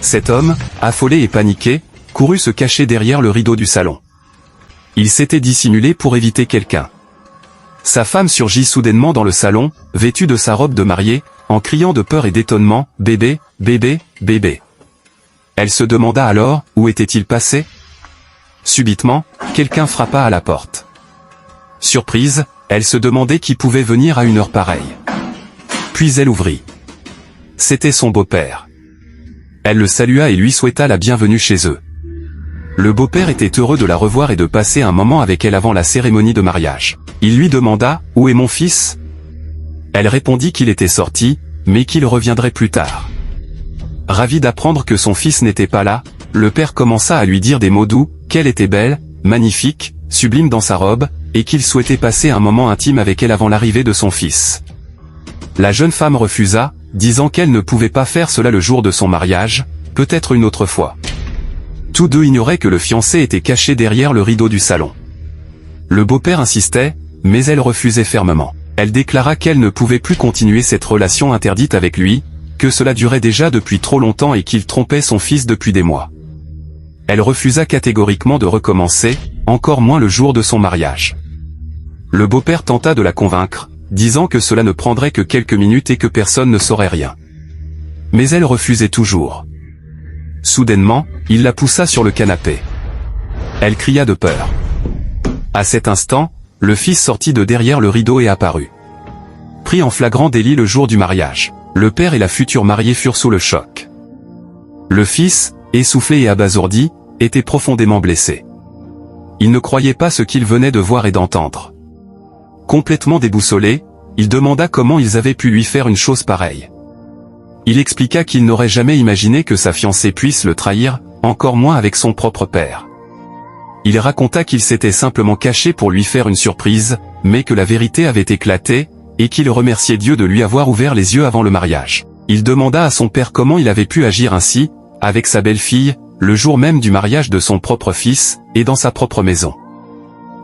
Cet homme, affolé et paniqué, courut se cacher derrière le rideau du salon. Il s'était dissimulé pour éviter quelqu'un. Sa femme surgit soudainement dans le salon, vêtue de sa robe de mariée, en criant de peur et d'étonnement, « Bébé, bébé, bébé !» Elle se demanda alors, où était-il passé? Subitement, quelqu'un frappa à la porte. Surprise, elle se demandait qui pouvait venir à une heure pareille. Puis elle ouvrit. C'était son beau-père. Elle le salua et lui souhaita la bienvenue chez eux. Le beau-père était heureux de la revoir et de passer un moment avec elle avant la cérémonie de mariage. Il lui demanda « Où est mon fils ?» Elle répondit qu'il était sorti, mais qu'il reviendrait plus tard. Ravi d'apprendre que son fils n'était pas là, le père commença à lui dire des mots doux, qu'elle était belle, magnifique, sublime dans sa robe, et qu'il souhaitait passer un moment intime avec elle avant l'arrivée de son fils. La jeune femme refusa, disant qu'elle ne pouvait pas faire cela le jour de son mariage, peut-être une autre fois. Tous deux ignoraient que le fiancé était caché derrière le rideau du salon. Le beau-père insistait, mais elle refusait fermement. Elle déclara qu'elle ne pouvait plus continuer cette relation interdite avec lui, que cela durait déjà depuis trop longtemps et qu'il trompait son fils depuis des mois. Elle refusa catégoriquement de recommencer, encore moins le jour de son mariage. Le beau-père tenta de la convaincre, disant que cela ne prendrait que quelques minutes et que personne ne saurait rien. Mais elle refusait toujours. Soudainement, il la poussa sur le canapé. Elle cria de peur. À cet instant, le fils sortit de derrière le rideau et apparut. Pris en flagrant délit le jour du mariage, le père et la future mariée furent sous le choc. Le fils, essoufflé et abasourdi, était profondément blessé. Il ne croyait pas ce qu'il venait de voir et d'entendre. Complètement déboussolé, il demanda comment ils avaient pu lui faire une chose pareille. Il expliqua qu'il n'aurait jamais imaginé que sa fiancée puisse le trahir, encore moins avec son propre père. Il raconta qu'il s'était simplement caché pour lui faire une surprise, mais que la vérité avait éclaté, et qu'il remerciait Dieu de lui avoir ouvert les yeux avant le mariage. Il demanda à son père comment il avait pu agir ainsi, avec sa belle-fille, le jour même du mariage de son propre fils, et dans sa propre maison.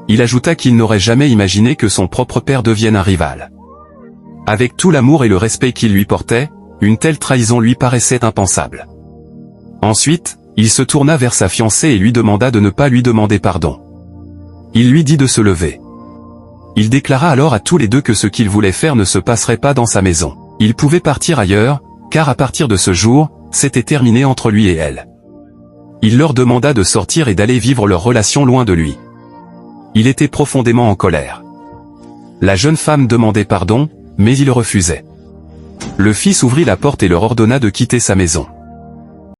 Il ajouta qu'il n'aurait jamais imaginé que son propre père devienne un rival. Avec tout l'amour et le respect qu'il lui portait, une telle trahison lui paraissait impensable. Ensuite, il se tourna vers sa fiancée et lui demanda de ne pas lui demander pardon. Il lui dit de se lever. Il déclara alors à tous les deux que ce qu'il voulait faire ne se passerait pas dans sa maison. Il pouvait partir ailleurs, car à partir de ce jour, c'était terminé entre lui et elle. Il leur demanda de sortir et d'aller vivre leur relation loin de lui. Il était profondément en colère. La jeune femme demandait pardon, mais il refusait. Le fils ouvrit la porte et leur ordonna de quitter sa maison.